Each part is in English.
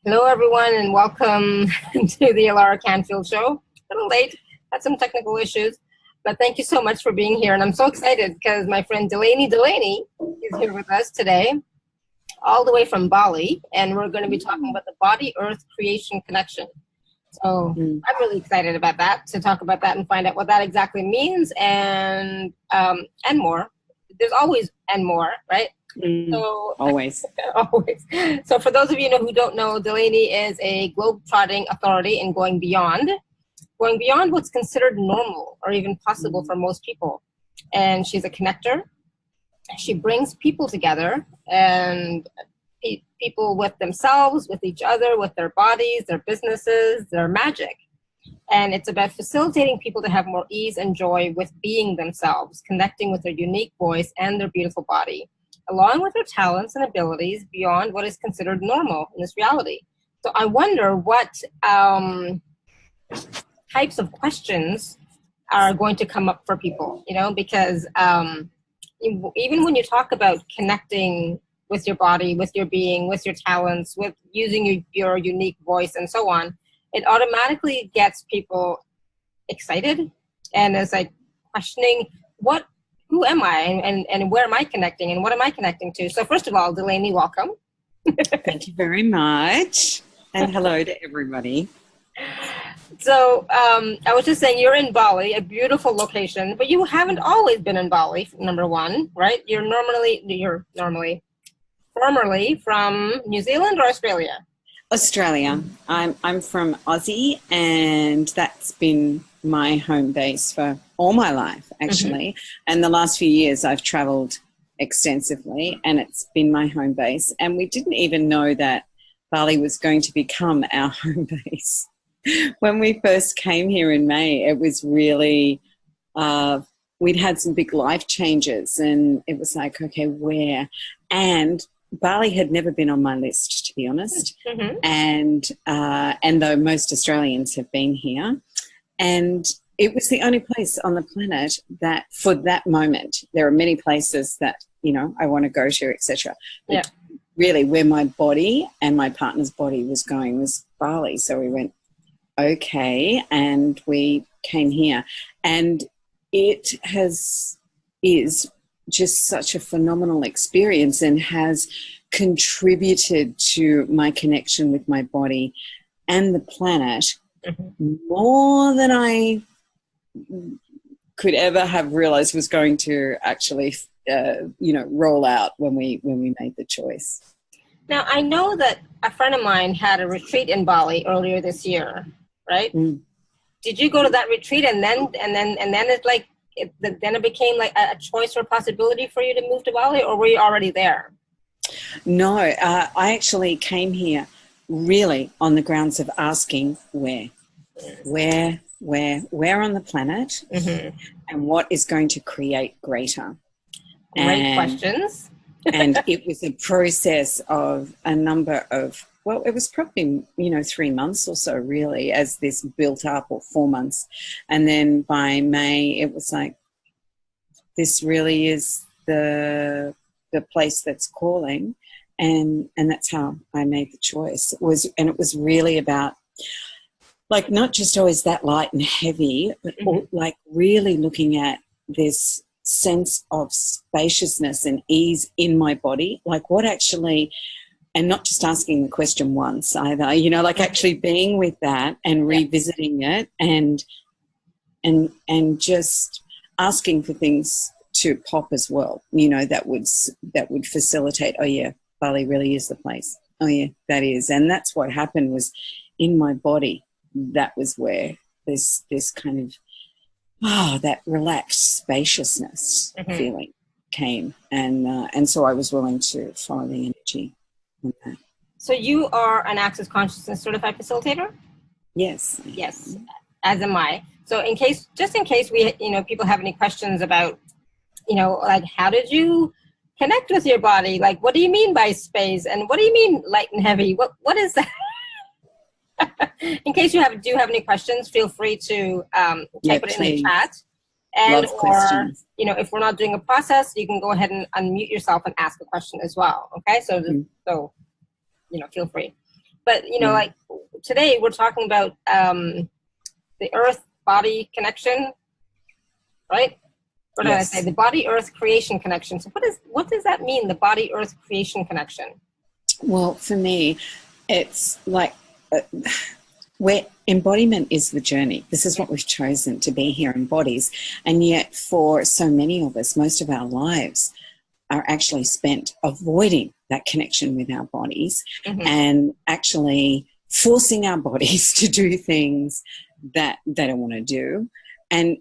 Hello, everyone, and welcome to the Alara Canfield Show. A little late, had some technical issues, but thank you so much for being here. And I'm so excited because my friend Delany Delaney is here with us today, all the way from Bali, and we're going to be talking about the body-earth creation connection. So I'm really excited about that, to talk about that and find out what that exactly means and more. There's always and more, right? So always. Always. So for those of you who don't know, Delany is a globe-trotting authority in going beyond what's considered normal or even possible for most people. And she's a connector. She brings people together, and people with themselves, with each other, with their bodies, their businesses, their magic. And it's about facilitating people to have more ease and joy with being themselves, connecting with their unique voice and their beautiful body, along with their talents and abilities beyond what is considered normal in this reality. So I wonder what types of questions are going to come up for people, because even when you talk about connecting with your body, with your being, with your talents, with using your unique voice and so on, it automatically gets people excited and is like questioning who am I and where am I connecting and what am I connecting to? So first of all, Delany, welcome. Thank you very much. And hello to everybody. So I was just saying, you're in Bali, a beautiful location, but you haven't always been in Bali, number one, right? You're formerly from New Zealand or Australia? Australia. I'm from Aussie, and that's been my home base for all my life, actually. And the last few years I've traveled extensively, and it's been my home base. And we didn't even know that Bali was going to become our home base. When we first came here in May, it was really, we'd had some big life changes, and it was like, okay, where? And Bali had never been on my list, to be honest, and though most Australians have been here, and it was the only place on the planet that, for that moment, there are many places that I want to go to, etc. Yeah. Really, where my body and my partner's body was going was Bali. So we went, okay, and we came here, and it is just such a phenomenal experience and has contributed to my connection with my body and the planet more than I could ever have realized was going to actually roll out when we made the choice. Now, I know that a friend of mine had a retreat in Bali earlier this year, right? Did you go to that retreat and then it's like then it became like a choice or a possibility for you to move to Bali, or were you already there? No, I actually came here really on the grounds of asking where on the planet, and what is going to create greater. Great questions. And it was a process of a number of, well, it was probably, 3 months or so really as this built up, or 4 months. And then by May, it was like, this really is the place that's calling. And that's how I made the choice. It was really about, like, not just always that light and heavy, but like really looking at this sense of spaciousness and ease in my body, like what actually, and not just asking the question once either, like actually being with that and revisiting it and just asking for things to pop as well, that would facilitate, oh yeah, Bali really is the place. Oh yeah, that is. And that's what happened, was in my body, that was where this kind of, that relaxed spaciousness feeling came. And so I was willing to follow the energy on that. So you are an Access Consciousness certified facilitator? Yes. Yes, as am I. So just in case we, people have any questions about, like, how did you connect with your body? Like, what do you mean by space? And what do you mean light and heavy? What is that? In case you do have any questions, feel free to type it in the chat. And questions. If we're not doing a process, you can go ahead and unmute yourself and ask a question as well. Okay, so feel free. But, like today we're talking about the earth-body connection, right? What did I say? The body-earth creation connection. So what does that mean, the body-earth creation connection? Well, for me, it's like where embodiment is the journey. This is what we've chosen to be here in bodies. And yet for so many of us, most of our lives are actually spent avoiding that connection with our bodies and actually forcing our bodies to do things that they don't want to do, and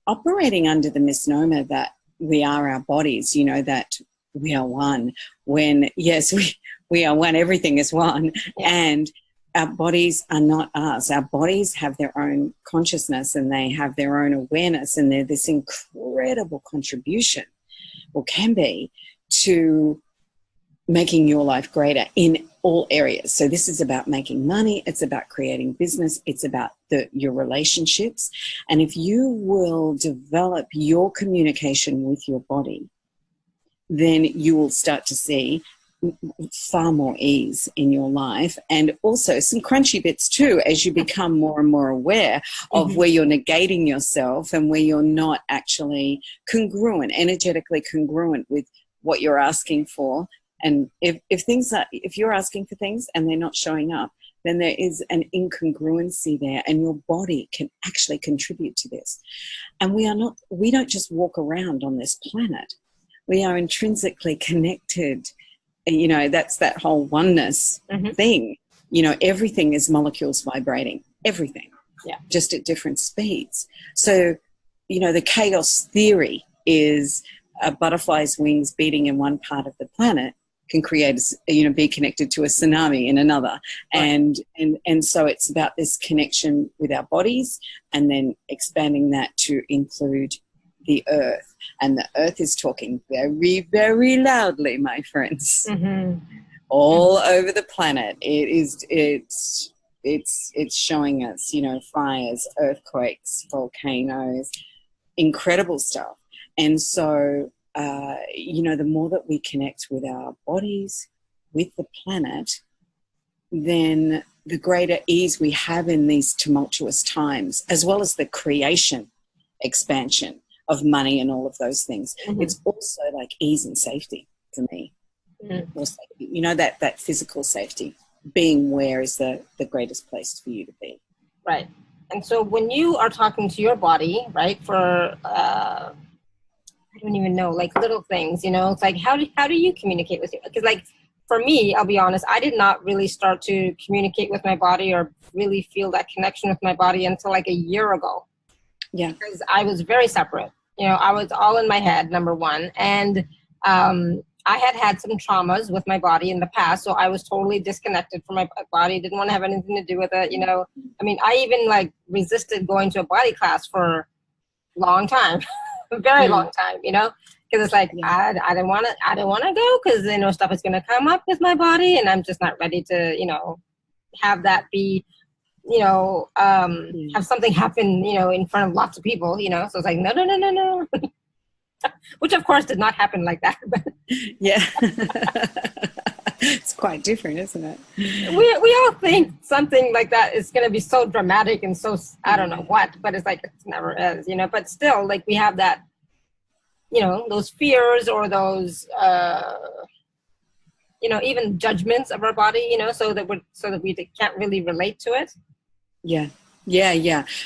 operating under the misnomer that we are our bodies, that we are one, when yes, we are one, everything is one, and our bodies are not us. Our bodies have their own consciousness and they have their own awareness, and they're this incredible contribution, or can be, to making your life greater in all areas. So this is about making money, it's about creating business, it's about your relationships. And if you will develop your communication with your body, then you will start to see far more ease in your life, and also some crunchy bits too, as you become more and more aware of where you're negating yourself and where you're not actually congruent, energetically congruent with what you're asking for. And if you're asking for things and they're not showing up, then there is an incongruency there, and your body can actually contribute to this. And we don't just walk around on this planet. We are intrinsically connected. That's that whole oneness thing. Everything is molecules vibrating, everything, just at different speeds. So, the chaos theory is a butterfly's wings beating in one part of the planet can create, be connected to a tsunami in another. Right. And so it's about this connection with our bodies, and then expanding that to include the earth. And the earth is talking very, very loudly, my friends, all over the planet. It's showing us, fires, earthquakes, volcanoes, incredible stuff. And so, the more that we connect with our bodies, with the planet, then the greater ease we have in these tumultuous times, as well as the creation, expansion of money and all of those things. It's also like ease and safety for me. Or safety, that physical safety. Being where is the greatest place for you to be. Right. And so when you are talking to your body, right, for I don't even know, like little things, it's like, how do you communicate with you? Because like for me, I'll be honest, I did not really start to communicate with my body or really feel that connection with my body until like a year ago. Yeah. Because I was very separate. I was all in my head, number one. And I had some traumas with my body in the past. So I was totally disconnected from my body, didn't want to have anything to do with it. I mean, I even like resisted going to a body class for a long time. A very long time, because it's like I don't want to go because stuff is going to come up with my body, and I'm just not ready to have that be have something happen in front of lots of people, so it's like no which of course did not happen like that. Yeah. It's quite different, isn't it? We all think something like that is going to be so dramatic and so I don't know what, but it's like it never is, but still, like we have that, those fears or those even judgments of our body, so that we can't really relate to it. Yeah.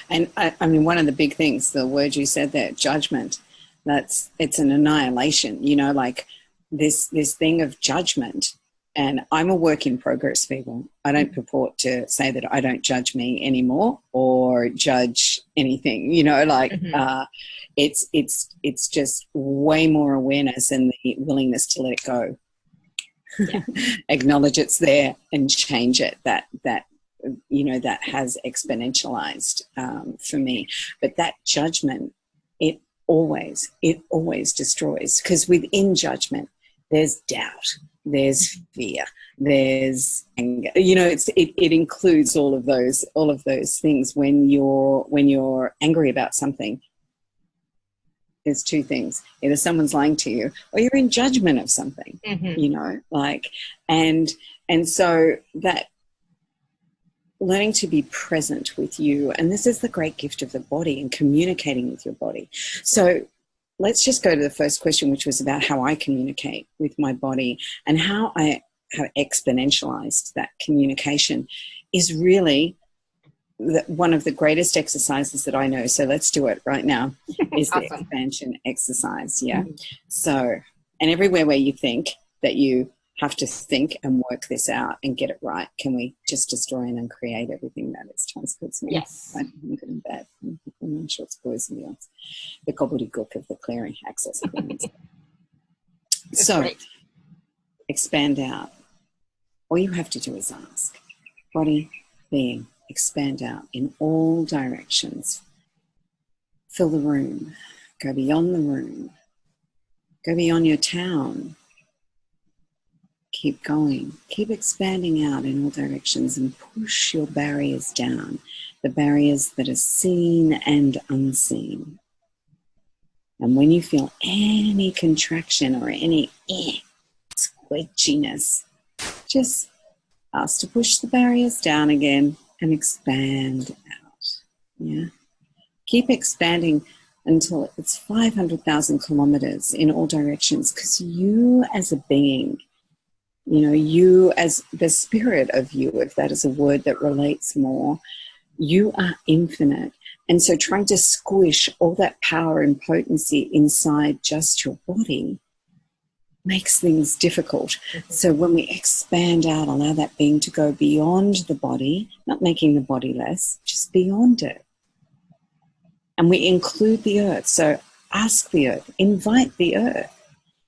And I mean, one of the big things, the word you said there, judgment, it's an annihilation, like this thing of judgment. And I'm a work in progress, people. I don't purport to say that I don't judge me anymore or judge anything, it's just way more awareness and the willingness to let it go. Yeah. Acknowledge it's there and change it. That has exponentialized for me. But that judgment, it always destroys, because within judgment there's doubt, there's fear, there's anger. It includes all of those things. When you're angry about something, there's two things: either someone's lying to you or you're in judgment of something. And so that learning to be present with you. And this is the great gift of the body and communicating with your body. So let's just go to the first question, which was about how I communicate with my body, and how I have exponentialized that communication is really one of the greatest exercises that I know. So let's do it right now. Is the expansion exercise. Yeah. So, and everywhere where you think that you have to think and work this out and get it right, can we just destroy and uncreate everything that is transports me? Yes. I'm good and bad. I'm sure it's poison, the gobbledygook of the clearing access. So great. Expand out. All you have to do is ask. Body, being, expand out in all directions. Fill the room. Go beyond the room. Go beyond your town. Keep going. Keep expanding out in all directions and push your barriers down. The barriers that are seen and unseen. And when you feel any contraction or any squidginess, just ask to push the barriers down again and expand out. Yeah. Keep expanding until it's 500,000 kilometers in all directions, because you as a being, you as the spirit of you, if that is a word that relates more, you are infinite. And so trying to squish all that power and potency inside just your body makes things difficult. So when we expand out, allow that being to go beyond the body, not making the body less, just beyond it. And we include the earth. So ask the earth, invite the earth.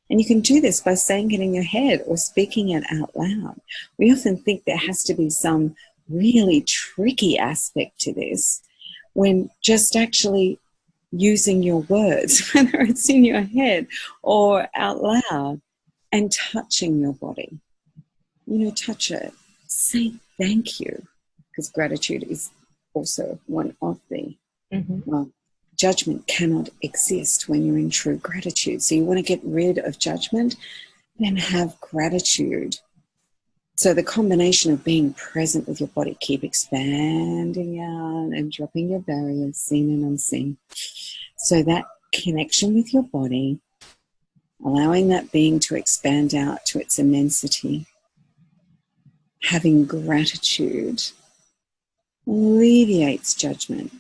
And you can do this by saying it in your head or speaking it out loud. We often think there has to be some really tricky aspect to this, when just actually using your words, whether it's in your head or out loud, and touching your body. Touch it. Say thank you, because gratitude is also one of the judgment cannot exist when you're in true gratitude. So you want to get rid of judgment, then have gratitude. So the combination of being present with your body, keep expanding out and dropping your barriers, seen and unseen. So that connection with your body, allowing that being to expand out to its immensity, having gratitude alleviates judgment.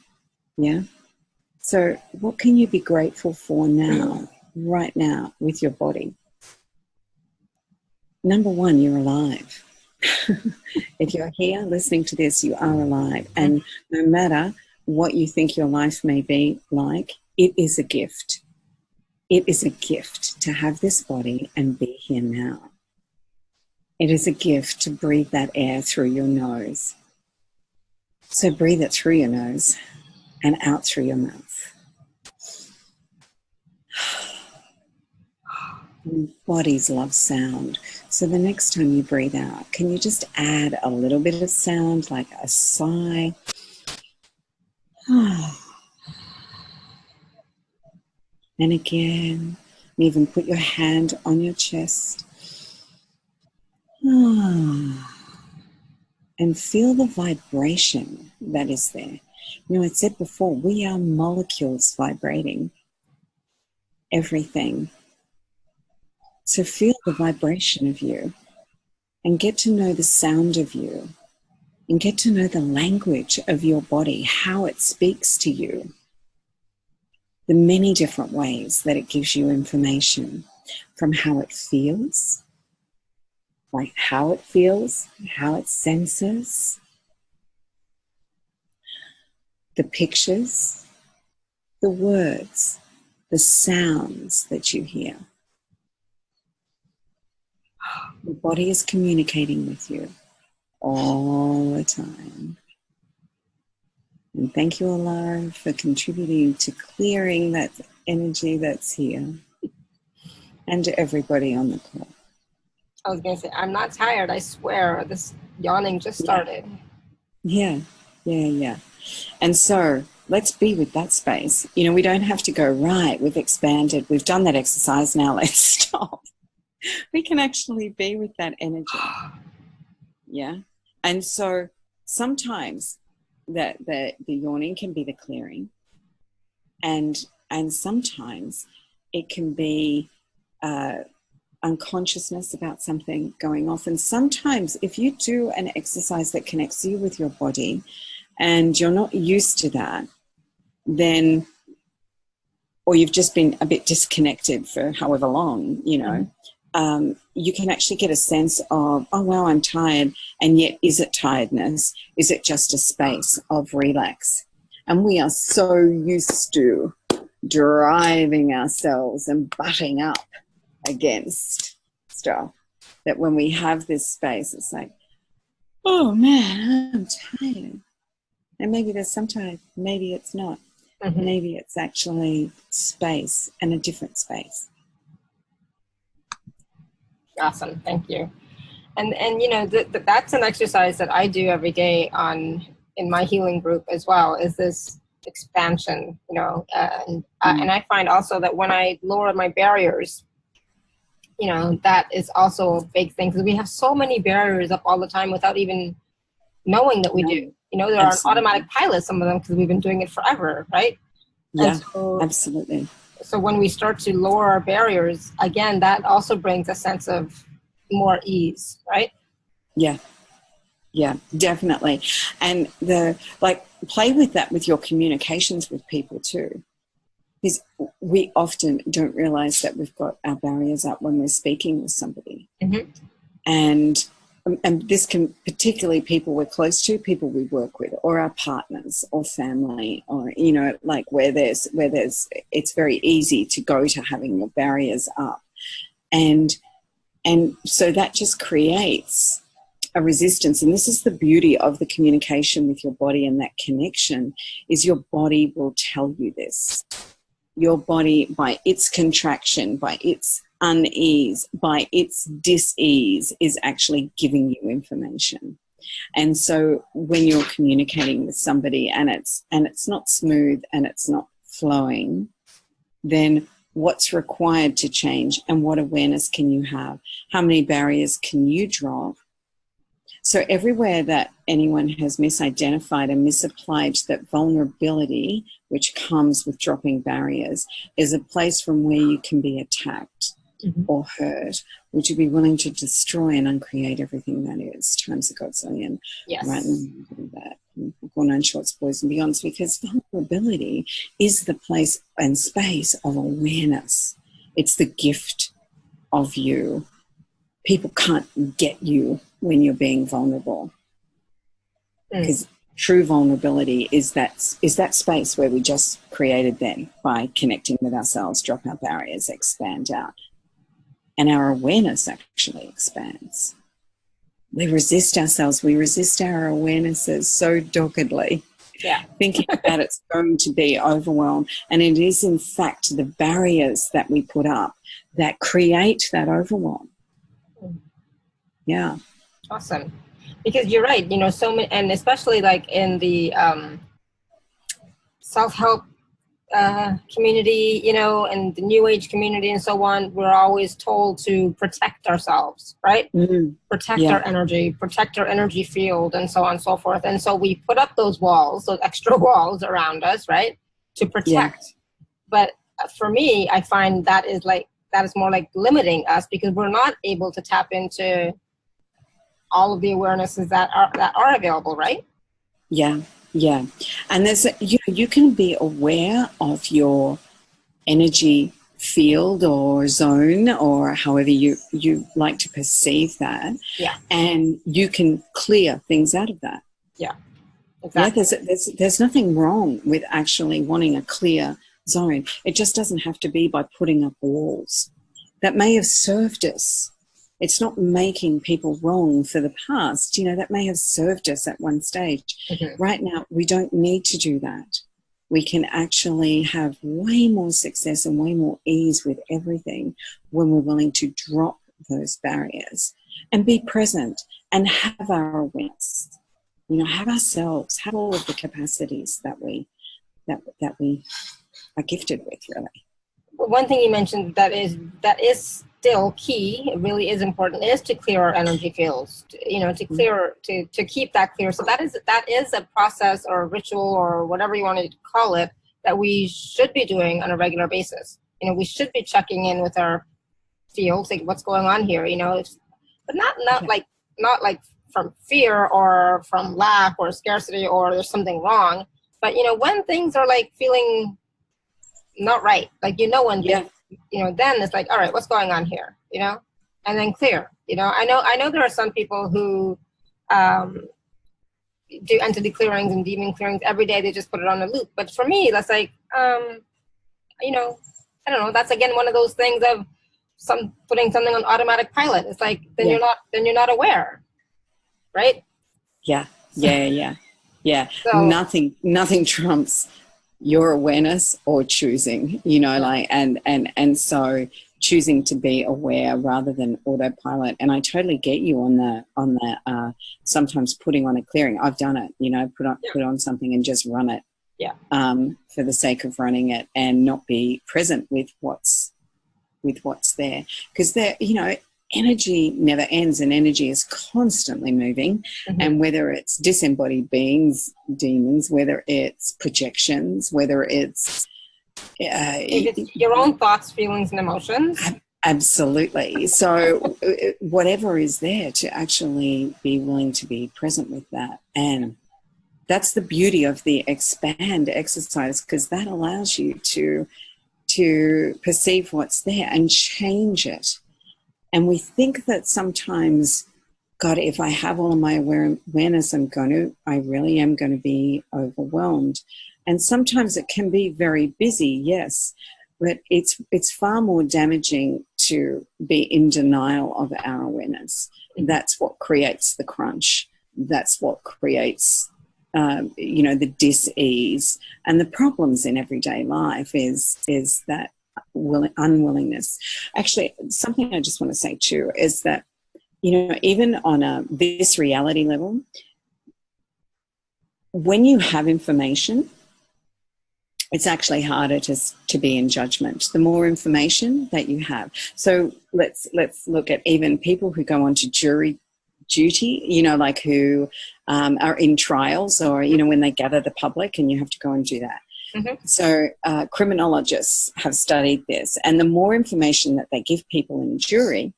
Yeah. So what can you be grateful for now, right now, with your body? Number one, you're alive. If you're here listening to this, you are alive. And no matter what you think your life may be like, it is a gift. It is a gift to have this body and be here now. It is a gift to breathe that air through your nose. So breathe it through your nose and out through your mouth. Bodies love sound. So the next time you breathe out, can you just add a little bit of sound, like a sigh? And again, even put your hand on your chest. And feel the vibration that is there. I said before, we are molecules vibrating everything. So feel the vibration of you and get to know the sound of you and get to know the language of your body, how it speaks to you, the many different ways that it gives you information, from how it feels, like how it feels, how it senses, the pictures, the words, the sounds that you hear. Your body is communicating with you all the time. And thank you, Alara, for contributing to clearing that energy that's here, and to everybody on the call. I was going to say, I'm not tired, I swear. This yawning just started. Yeah. And so let's be with that space. We don't have to go, right, we've expanded, we've done that exercise, now let's stop. We can actually be with that energy. Yeah. And so sometimes the yawning can be the clearing, and sometimes it can be unconsciousness about something going off. And sometimes if you do an exercise that connects you with your body and you're not used to that, then, or you've just been a bit disconnected for however long, you know, you can actually get a sense of, oh, wow, I'm tired. And yet, is it tiredness? Is it just a space of relax? And we are so used to driving ourselves and butting up against stuff that when we have this space, it's like, oh, man, I'm tired. And maybe there's some tired, maybe it's not. Maybe it's actually space, and a different space. Awesome. Thank you. And you know, that's an exercise that I do every day in my healing group as well, is this expansion, you know, and I find also that when I lower my barriers, you know, that is also a big thing, because we have so many barriers up all the time without even knowing that we do. You know, there are automatic pilots, some of them, because we've been doing it forever, right? Yeah, absolutely. So when we start to lower our barriers, again, that also brings a sense of more ease, right? Yeah, definitely. And play with that with your communications with people too. Because we often don't realize that we've got our barriers up when we're speaking with somebody. And this can, particularly people we're close to, people we work with, or our partners or family, or, you know, like where there's it's very easy to go to having your barriers up. And so that just creates a resistance. And this is the beauty of the communication with your body, and that connection is your body will tell you this. Your body, by its contraction, by its unease, by its dis-ease, is actually giving you information. And so when you're communicating with somebody and it's not smooth and it's not flowing, then what's required to change, and what awareness can you have? How many barriers can you drop? So everywhere that anyone has misidentified and misapplied that vulnerability, which comes with dropping barriers, is a place from where you can be attacked or hurt. Would you be willing to destroy and uncreate everything that is? Times a godzillion. Yes. Right? And that. Go on shorts, boys and beyonds, because vulnerability is the place and space of awareness. It's the gift of you. People can't get you when you're being vulnerable, because true vulnerability is that space where we just created then by connecting with ourselves, drop our barriers, expand out, and our awareness actually expands. We resist ourselves, we resist our awarenesses so doggedly, thinking that it's going to be overwhelmed, and it is in fact the barriers that we put up that create that overwhelm. Yeah. Awesome. Because you're right, you know, so many, and especially like in the self-help community, you know, and the new age community and so on, we're always told to protect ourselves, right? Protect our energy, protect our energy field, and so on and so forth. And so we put up those walls, those extra walls around us, right, to protect. But for me, I find that is more like limiting us, because we're not able to tap into all of the awarenesses that are available, right? Yeah. And there's you can be aware of your energy field or zone, or however you like to perceive that. Yeah. And you can clear things out of that. Yeah. Exactly. Yeah, there's nothing wrong with actually wanting a clear zone. It just doesn't have to be by putting up walls. That may have served us. It's not making people wrong for the past. You know, that may have served us at one stage. Right now, we don't need to do that. We can actually have way more success and way more ease with everything when we're willing to drop those barriers and be present and have our awareness. You know, have ourselves, have all of the capacities that we are gifted with, really. One thing you mentioned that is still key, it really is important, is to clear our energy fields, to clear, to keep that clear. So that is a process or a ritual or whatever you want to call it that we should be doing on a regular basis. We should be checking in with our fields, like what's going on here, but not like from fear or from lack or scarcity or there's something wrong, but when things are like feeling not right, like when things, then it's like, all right, what's going on here, and then clear. I know there are some people who do entity clearings and demon clearings every day. They just put it on a loop. But for me, that's like, I don't know. That's again one of those things of putting something on automatic pilot. It's like you're not aware, right? Yeah. So, Nothing trumps your awareness or choosing. And so choosing to be aware rather than autopilot. And I totally get you on the sometimes putting on a clearing. I've done it, put on something and just run it. Yeah. For the sake of running it and not be present with what's there. Because energy never ends and energy is constantly moving. Mm-hmm. And whether it's disembodied beings, demons, whether it's projections, whether it's your own thoughts, feelings, and emotions. Absolutely. So whatever is there, to actually be willing to be present with that. And that's the beauty of the expand exercise, because that allows you to perceive what's there and change it. And we think that sometimes, God, if I have all of my awareness, I really am going to be overwhelmed. And sometimes it can be very busy, yes, but it's far more damaging to be in denial of our awareness. That's what creates the crunch. That's what creates, the dis-ease. And the problems in everyday life is that unwillingness. Actually, something I just want to say too is that, even on this reality level, when you have information, it's actually harder to be in judgment. The more information that you have. So let's look at even people who go on to jury duty, like who are in trials, or, when they gather the public and you have to go and do that. Mm-hmm. So criminologists have studied this, and the more information that they give people in jury,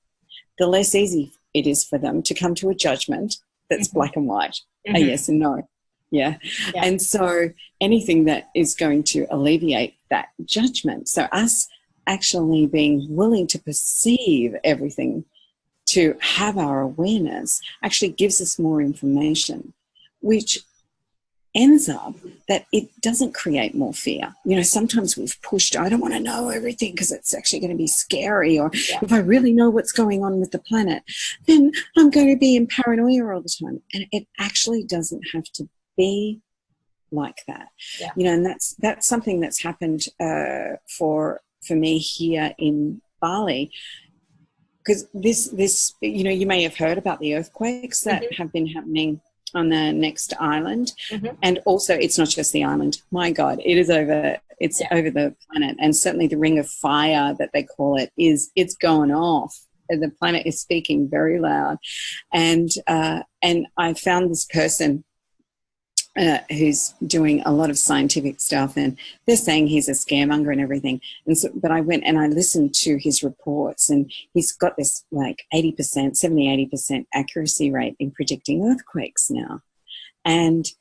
the less easy it is for them to come to a judgment that's mm-hmm. black and white, a yes and no. Yeah. And so anything that is going to alleviate that judgment, so us actually being willing to perceive everything, to have our awareness, actually gives us more information, which ends up that it doesn't create more fear. Sometimes we've pushed, I don't want to know everything because it's actually going to be scary, or if I really know what's going on with the planet, then I'm going to be in paranoia all the time. And it actually doesn't have to be like that. And that's something that's happened for me here in Bali, because this you may have heard about the earthquakes that mm-hmm. have been happening on the next island. Mm-hmm. And also, it's not just the island. My God, it is over. It's over the planet, and certainly the ring of fire that they call it it's going off. The planet is speaking very loud, and I found this person who's doing a lot of scientific stuff, and they're saying he's a scaremonger and everything. And so, but I went and I listened to his reports, and he's got this like 80% accuracy rate in predicting earthquakes now. And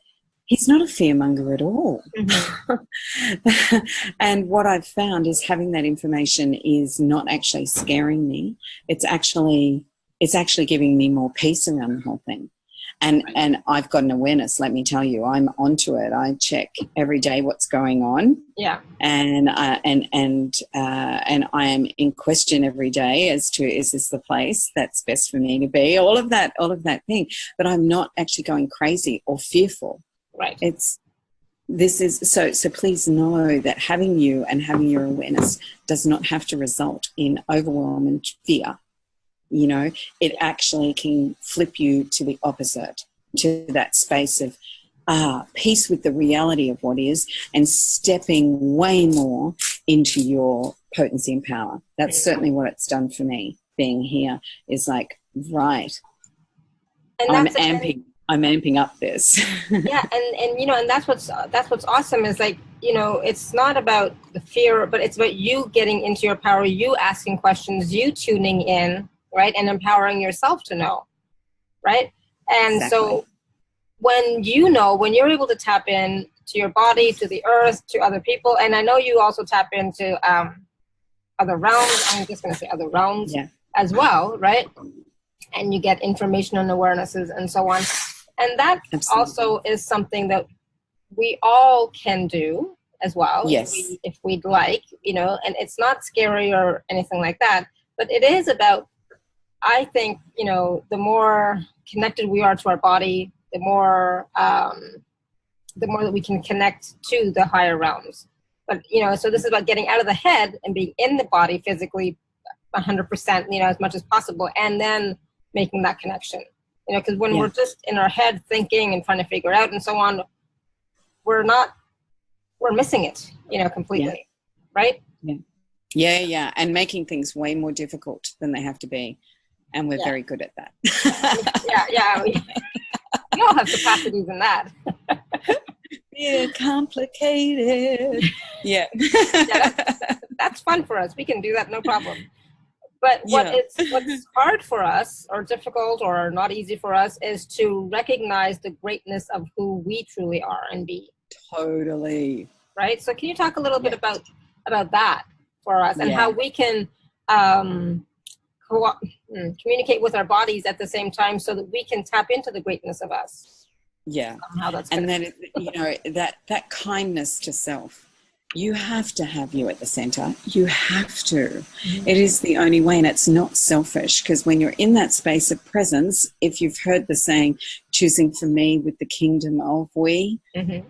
he's not a fearmonger at all. Mm-hmm. And what I've found is having that information is not actually scaring me. It's actually giving me more peace around the whole thing. And I've got an awareness, let me tell you, I'm onto it. I check every day what's going on. Yeah. And I am in question every day as to, is this the place that's best for me to be? All of that thing. But I'm not actually going crazy or fearful. Right. So please know that having you and having your awareness does not have to result in overwhelm and fear. It actually can flip you to the opposite, to that space of peace with the reality of what is, and stepping way more into your potency and power. That's certainly what it's done for me. Being here is like, right, And I'm amping up this. Yeah, and you know, and that's what's awesome is like, you know, it's not about the fear, but it's about you getting into your power, you asking questions, you tuning in, right, and empowering yourself to know, right? And Exactly. So when you're able to tap in to your body, to the earth, to other people, and I know you also tap into other realms. I'm just going to say other realms as well, right? And you get information and awarenesses and so on. And that also is something that we all can do as well, if we'd like, you know, and it's not scary or anything like that, but it is about, I think, you know, the more connected we are to our body, the more that we can connect to the higher realms. But, you know, so this is about getting out of the head and being in the body physically 100%, you know, as much as possible, and then making that connection. You know, because when we're just in our head thinking and trying to figure out and so on, we're missing it, you know, completely. Right? Yeah. And making things way more difficult than they have to be. And we're very good at that. We all have capacities in that. Yeah, complicated. Yeah. That's fun for us. We can do that, no problem. But what's hard for us, or difficult, or not easy for us, is to recognize the greatness of who we truly are and be. Totally. Right? So can you talk a little bit about that for us, and how we can communicate with our bodies at the same time so that we can tap into the greatness of us? Yeah. How that's and then, you know, that kindness to self. You have to have you at the center. You have to. Mm-hmm. It is the only way, and it's not selfish, because when you're in that space of presence, if you've heard the saying, choosing for me with the kingdom of we,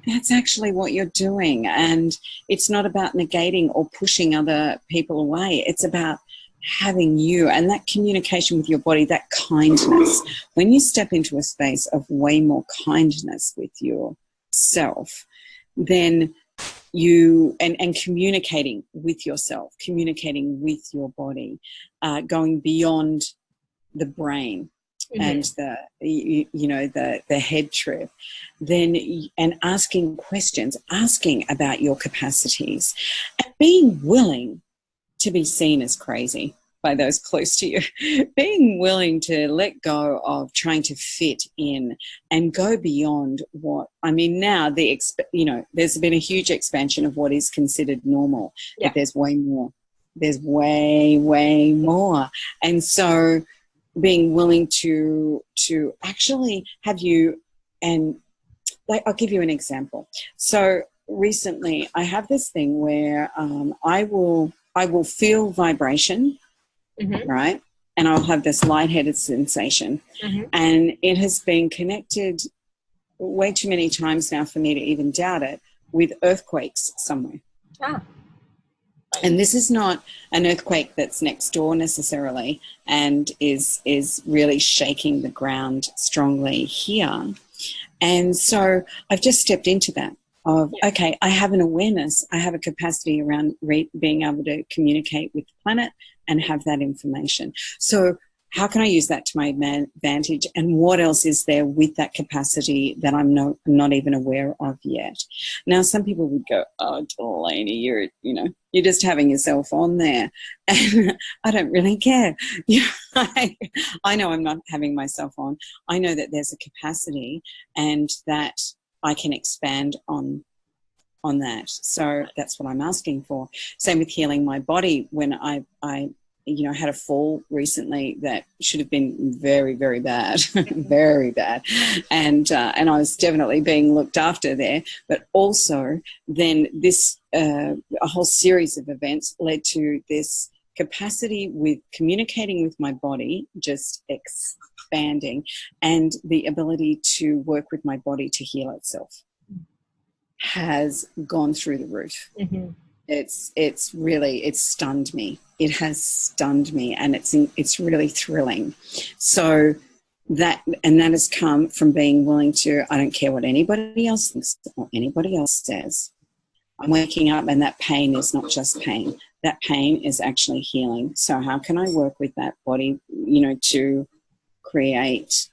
that's actually what you're doing. And it's not about negating or pushing other people away. It's about having you and that communication with your body, that kindness. When you step into a space of way more kindness with yourself, then you and communicating with yourself, communicating with your body, going beyond the brain and the head trip, then and asking questions, asking about your capacities, and being willing to be seen as crazy by those close to you, being willing to let go of trying to fit in and go beyond what, I mean, now there's been a huge expansion of what is considered normal, but there's way more. There's way more. And so being willing to actually have you, and like, I'll give you an example. So recently I have this thing where I will feel vibration, right? And I'll have this lightheaded sensation. And it has been connected way too many times now for me to even doubt it, with earthquakes somewhere. And this is not an earthquake that's next door necessarily and is really shaking the ground strongly here. And so I've just stepped into that. Okay, I have an awareness, I have a capacity around being able to communicate with the planet and have that information. So how can I use that to my advantage, and what else is there with that capacity that I'm not even aware of yet? Now, some people would go, oh, Delaney, you're just having yourself on there. And I don't really care. I know I'm not having myself on. I know that there's a capacity and that I can expand on that. So that's what I'm asking for. Same with healing my body. When I had a fall recently that should have been very, very bad, very bad. And I was definitely being looked after there. But also then this, a whole series of events led to this capacity with communicating with my body, just expanding, and the ability to work with my body to heal itself has gone through the roof. It's really stunned me. It has stunned me, and it's really thrilling. So that has come from being willing to, I don't care what anybody else thinks or anybody else says. I'm waking up, and that pain is not just pain. that pain is actually healing. So how can I work with that body, you know, to create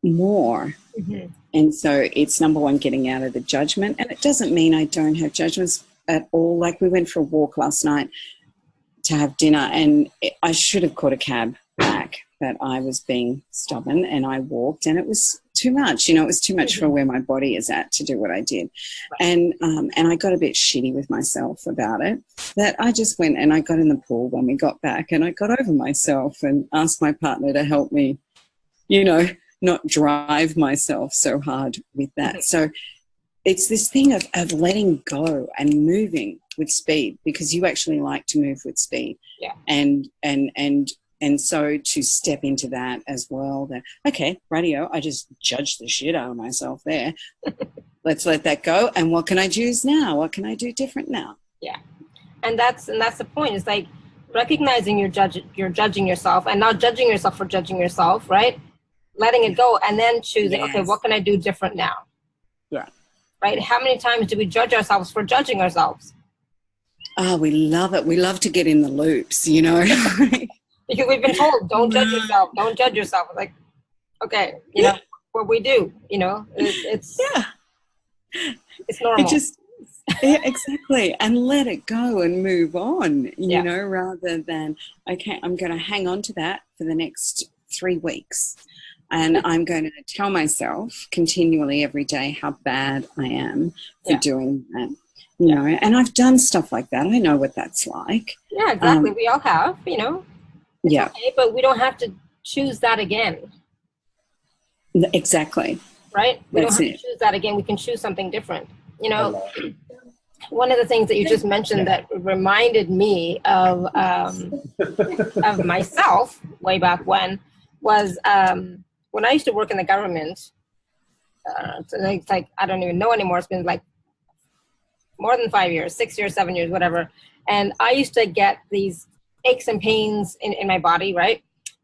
more? Mm-hmm. And so it's number one, getting out of the judgment. And it doesn't mean I don't have judgments at all. Like we went for a walk last night to have dinner, and I should have caught a cab back, but I was being stubborn and I walked, and it was too much. You know, it was too much for where my body is at to do what I did. And I got a bit shitty with myself about it, that I just went and I got in the pool when we got back, and I got over myself and asked my partner to help me, you know, not drive myself so hard with that. So it's this thing of letting go and moving with speed, because you actually like to move with speed. Yeah. And so to step into that as well, that, okay, radio, I just judged the shit out of myself there. Let's let that go. And what can I choose now? What can I do different now? Yeah. And that's the point. It's like recognizing you're judging yourself, and not judging yourself for judging yourself, right? Letting it go, and then choosing, okay, what can I do different now? Yeah. Right? How many times do we judge ourselves for judging ourselves? Oh, we love it. We love to get in the loops, you know. Because we've been told, don't judge yourself, don't judge yourself. Like, okay, you know, what we do, you know, it's it's normal. Yeah, exactly. And let it go and move on, you know, rather than, okay, I'm going to hang on to that for the next 3 weeks. And I'm going to tell myself continually every day how bad I am for doing that. You know, and I've done stuff like that. I know what that's like. Yeah, exactly. We all have, you know. It's okay, but we don't have to choose that again. Exactly. Right? We don't have to choose that again. We can choose something different. You know, one of the things that you just mentioned that reminded me of myself way back when was when I used to work in the government. It's like, I don't even know anymore. It's been like more than 5 years, 6 years, 7 years, whatever. And I used to get these aches and pains in my body, right?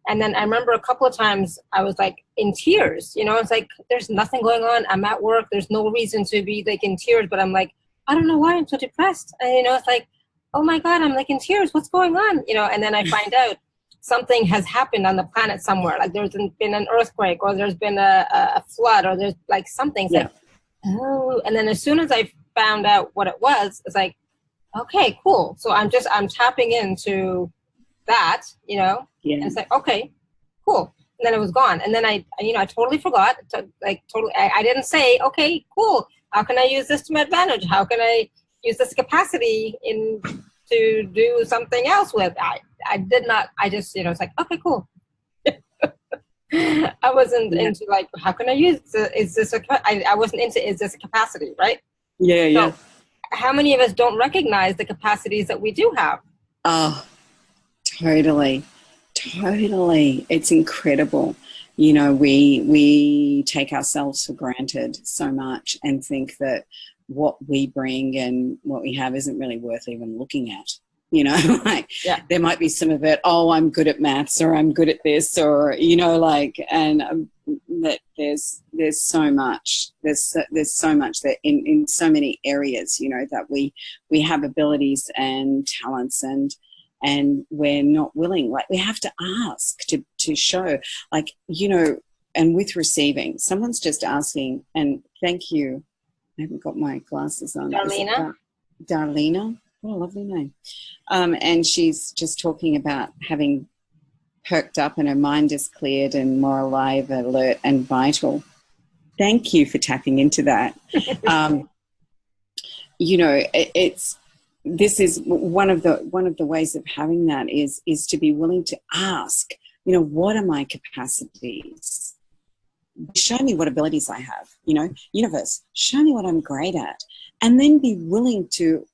And then I remember a couple of times I was like in tears, you know, it's like, there's nothing going on. I'm at work. There's no reason to be like in tears, but I'm like, I don't know why I'm so depressed. And, you know, it's like, oh my God, I'm like in tears. What's going on? You know, and then I find out something has happened on the planet somewhere. Like there's been an earthquake, or there's been a flood, or there's like something. Like, oh, and then as soon as I found out what it was, it's like, okay, cool. So I'm tapping into that, you know, and it's like, okay, cool. And then it was gone. And then I totally forgot I didn't say, okay, cool. How can I use this to my advantage? How can I use this capacity to do something else with? I did not, I just, you know, it's like, okay, cool. I wasn't into like, how can I use this? I wasn't into, is this a capacity, right? Yeah. So, how many of us don't recognize the capacities that we do have? Oh, totally. It's incredible. You know, we take ourselves for granted so much and think that what we bring and what we have isn't really worth even looking at. You know, like there might be some of it, oh, I'm good at maths, or I'm good at this, or, you know, like, and that there's so much, there's so much that in so many areas, you know, that we have abilities and talents, and we're not willing, like we have to ask to show, like, you know, and with receiving, someone's just asking, and thank you, I haven't got my glasses on. Darlena. What a lovely name. And she's just talking about having perked up and her mind is cleared and more alive, alert and vital. Thank you for tapping into that. You know, this is one of the ways of having that is to be willing to ask, you know, what are my capacities? Show me what abilities I have, you know, universe, show me what I'm great at. And then be willing to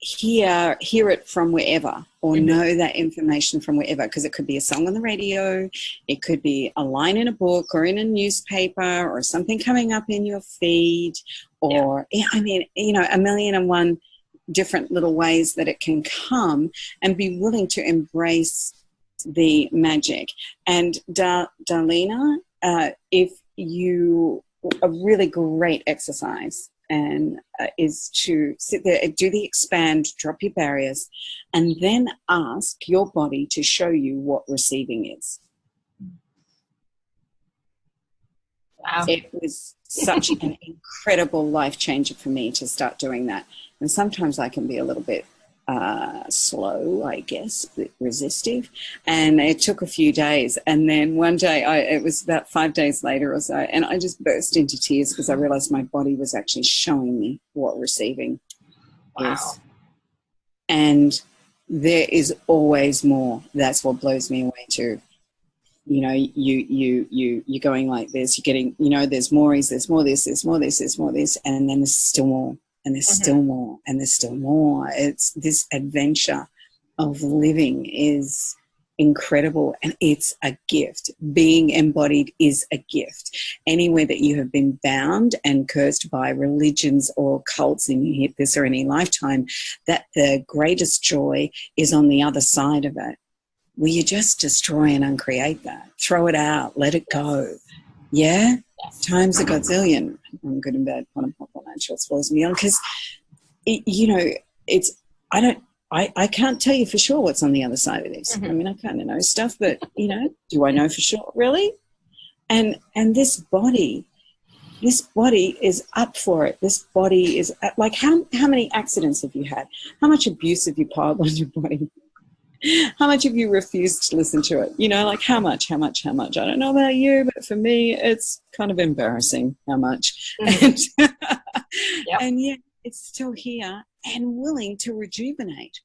hear it from wherever, or know that information from wherever, because it could be a song on the radio, it could be a line in a book or in a newspaper, or something coming up in your feed, or I mean, you know, 1,000,001 different little ways that it can come, and be willing to embrace the magic. And Darlena, if you, a really great exercise, and is to sit there, do the expand, drop your barriers, and then ask your body to show you what receiving is. Wow. It was such an incredible life changer for me to start doing that. And sometimes I can be a little bit slow, I guess, but resistive. And it took a few days. And then one day, it was about 5 days later or so, and I just burst into tears because I realized my body was actually showing me what receiving is. And there is always more. That's what blows me away too. You know, you're going like this, you're getting, you know, there's more, there's more this, there's more this, there's more this, and then there's still more, and there's still more, and there's still more. It's this adventure of living is incredible, and it's a gift. Being embodied is a gift. Anywhere that you have been bound and cursed by religions or cults in this or any lifetime, that the greatest joy is on the other side of it. Will you just destroy and uncreate that? Throw it out. Let it go. Yeah? Times a godzillion. I'm good and bad. Quantum pop financial spoils me on because, you know, it's, I can't tell you for sure what's on the other side of this. I mean, I kind of know stuff, but, you know, do I know for sure? Really? And this body is up for it. This body is like, how many accidents have you had? How much abuse have you piled on your body? How much have you refused to listen to it? You know, like how much? I don't know about you, but for me, it's kind of embarrassing how much. And yet it's still here and willing to rejuvenate,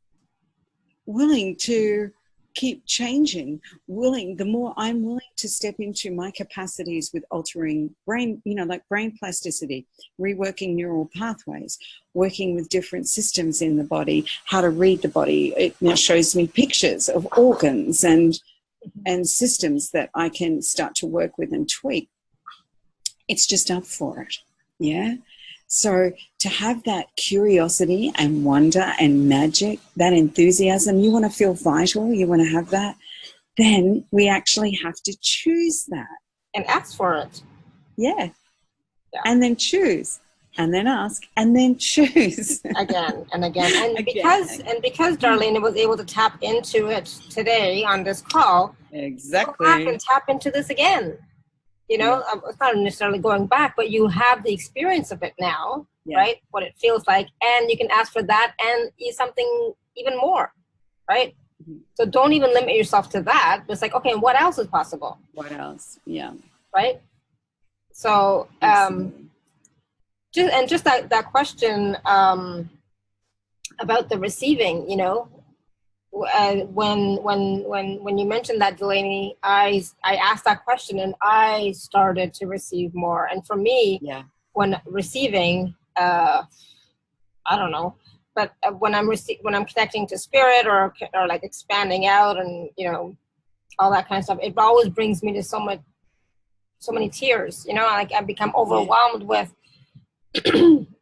willing to keep changing, the more I'm willing to step into my capacities with altering brain, you know, like brain plasticity, reworking neural pathways, working with different systems in the body, how to read the body. It now shows me pictures of organs and systems that I can start to work with and tweak. It's just up for it. Yeah. So to have that curiosity and wonder and magic, that enthusiasm, you want to feel vital, you want to have that, then we actually have to choose that. And ask for it. Yeah. And then choose. And then ask. And then choose. Again and again. And because Darlene was able to tap into it today on this call, exactly, go back and tap into this again. You know, it's not necessarily going back, but you have the experience of it now, right? What it feels like. And you can ask for that and something even more, right? So don't even limit yourself to that. It's like, okay, what else is possible? What else? Yeah. Right? So, just that question about the receiving, you know, when you mentioned that, Delaney, I asked that question and I started to receive more. And for me, when receiving, I don't know, but when I'm connecting to spirit or like expanding out and, you know, all that kind of stuff, it always brings me to so many tears. You know, like I become overwhelmed with.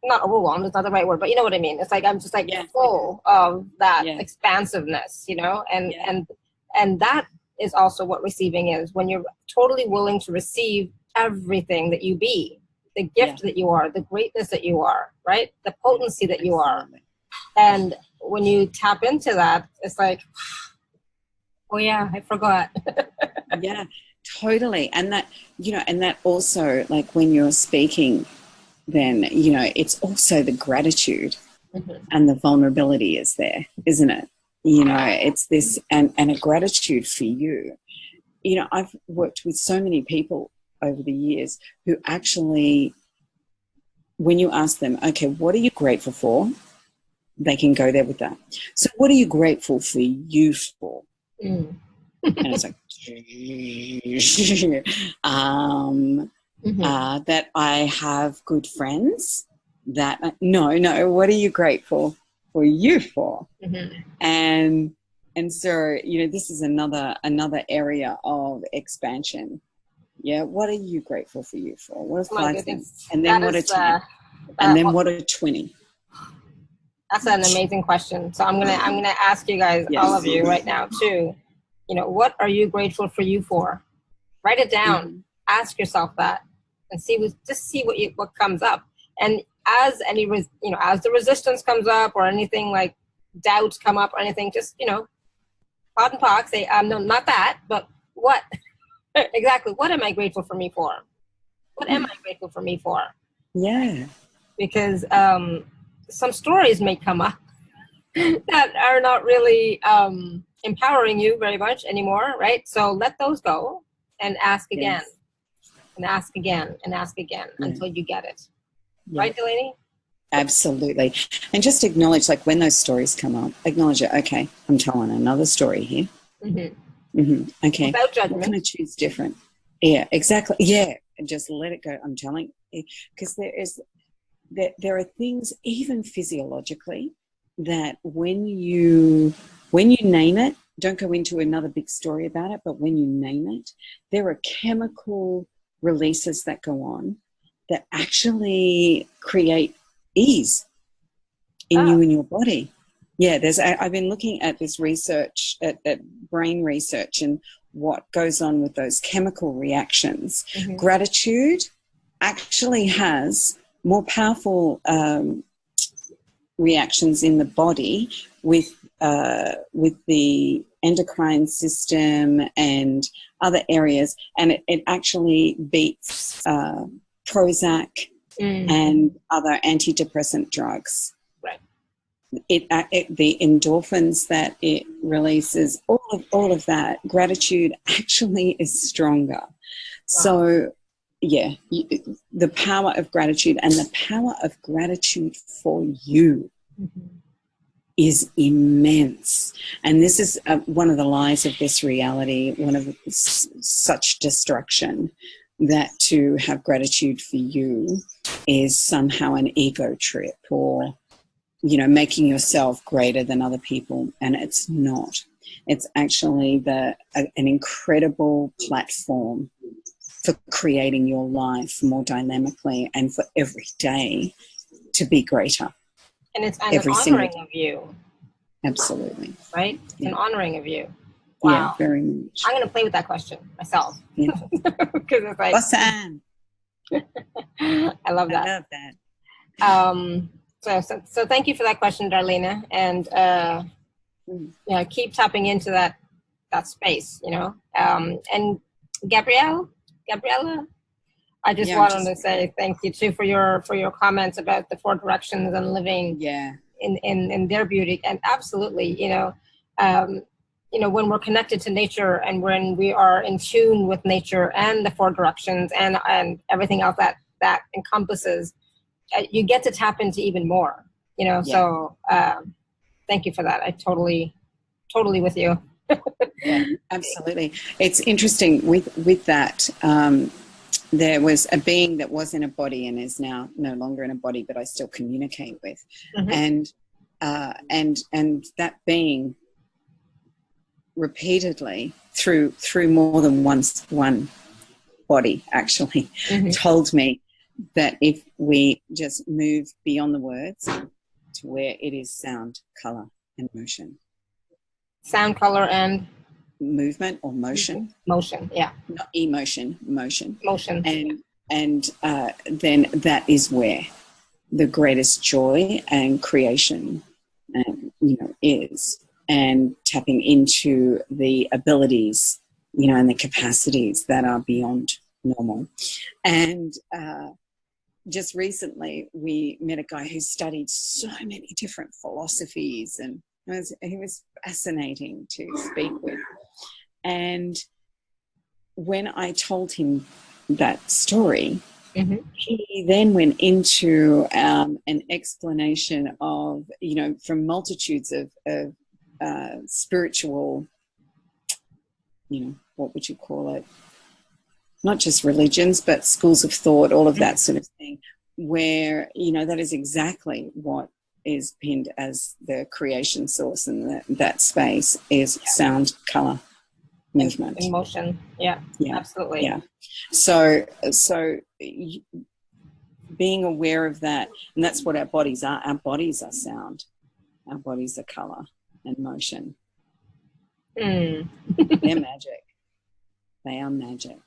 Not overwhelmed, it's not the right word, but you know what I mean. It's like I'm just like full of that expansiveness, you know, and that is also what receiving is, when you're totally willing to receive everything that you be, the gift that you are, the greatness that you are, right? The potency that you are. And when you tap into that, it's like, oh yeah, I forgot. Yeah, totally. And that, you know, and that also, like when you're speaking, then, you know, it's also the gratitude and the vulnerability is there, isn't it? You know, it's this, and a gratitude for you. You know, I've worked with so many people over the years who actually, when you ask them, okay, what are you grateful for? They can go there with that. So what are you grateful for you for? And it's like, that I have good friends. That no, what are you grateful for you for? And so, you know, this is another area of expansion. Yeah, what are you grateful for you for? What are 5 things? And then what are 10? And then what are 20? That's an amazing question. So I'm gonna ask you guys, all of you right now too. You know, what are you grateful for you for? Write it down. Ask yourself that, and see what comes up. And as as the resistance comes up or anything like doubts come up or anything, just, pot and talk, say, no, not that, but what? Exactly. What am I grateful for me for? What am I grateful for me for? Yeah. Because some stories may come up that are not really empowering you very much anymore, right? So let those go and ask again, Yes. and ask again, and ask again until you get it. Yeah. Right, Delaney? Absolutely. And just acknowledge, like, when those stories come up, acknowledge it. Okay, I'm telling another story here. Okay. Without judgment. What can I choose different? Yeah, exactly. Yeah. And just let it go. I'm telling you, because there are things, even physiologically, that when you name it, don't go into another big story about it, but when you name it, there are chemical releases that go on that actually create ease in you and your body. Yeah, I've been looking at this research, at brain research, and what goes on with those chemical reactions. Gratitude actually has more powerful reactions in the body with the endocrine system and other areas, and it actually beats Prozac and other antidepressant drugs. Right. The endorphins that it releases, all of that, gratitude actually is stronger. Wow. So, yeah, the power of gratitude, and the power of gratitude for you is immense. And this is one of the lies of this reality, one of such destruction, that to have gratitude for you is somehow an ego trip, or, making yourself greater than other people. And it's not. It's actually an incredible platform for creating your life more dynamically, and for every day to be greater. And it's an honoring of you. Absolutely. Right? It's an honoring of you. Wow. Yeah, very much. I'm going to play with that question myself. Yeah. Because it's like, awesome. I love that. I love that. So thank you for that question, Darlena. And keep tapping into that space, and Gabriella, I just wanted to say thank you too for your comments about the 4 directions and living in their beauty. And absolutely, when we're connected to nature, and when we are in tune with nature and the 4 directions and everything else that encompasses, you get to tap into even more, so thank you for that. I totally with you. Yeah, absolutely. It's interesting with that. There was a being that was in a body and is now no longer in a body, but I still communicate with, and that being repeatedly through more than one body actually told me that if we just move beyond the words to where it is sound, color, and motion. Sound, color, and movement, or motion. Motion, yeah. Not emotion, motion. Motion. And then that is where the greatest joy and creation is, and tapping into the abilities, and the capacities that are beyond normal. And just recently we met a guy who studied so many different philosophies, and he was fascinating to speak with. And when I told him that story, he then went into an explanation of, from multitudes of spiritual, what would you call it? Not just religions, but schools of thought, all of that sort of thing, where, that is exactly what is pinned as the creation source, and that space is sound, color, movement, and motion. Yeah, absolutely. Yeah. So being aware of that, and that's what our bodies are. Our bodies are sound. Our bodies are color and motion. They're magic. They are magic.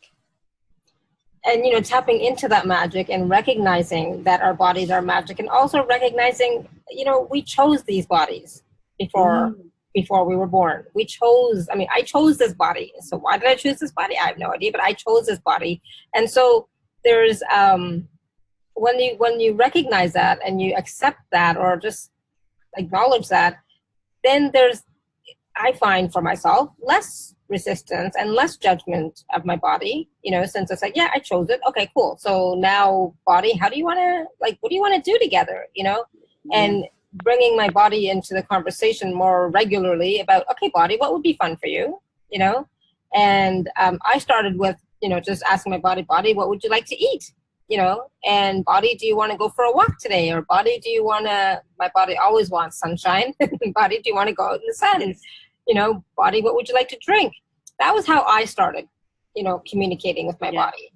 and tapping into that magic and recognizing that our bodies are magic, and also recognizing we chose these bodies before we were born. I chose this body. So why did I choose this body? I have no idea, but I chose this body. And so there's when you recognize that and you accept that, or just acknowledge that, then there's, I find for myself, less resistance and less judgment of my body, since it's like, yeah, I chose it. Okay, cool. So now, body, how do you want to, what do you want to do together, and bringing my body into the conversation more regularly about, okay, body, what would be fun for you, and I started with, just asking my body, what would you like to eat? And body, do you want to go for a walk today? Or body, do you want to, my body always wants sunshine. Body, do you want to go out in the sun? Body, what would you like to drink? That was how I started, communicating with my body.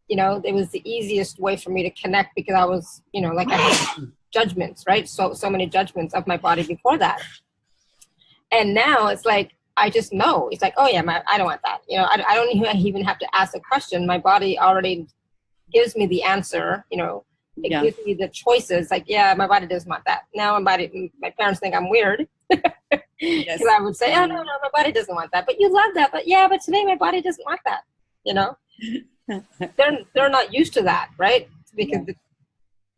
It was the easiest way for me to connect, because I was, I had judgments, right? So many judgments of my body before that. And now it's like, I just know. It's like, oh yeah, I don't want that. I don't even have to ask a question. My body already gives me the answer, it gives me the choices. Like, yeah, my body doesn't want that. Now my parents think I'm weird. Because I would say, oh, no, my body doesn't want that. But you love that. But yeah, but today my body doesn't want that, They're not used to that, right? Because,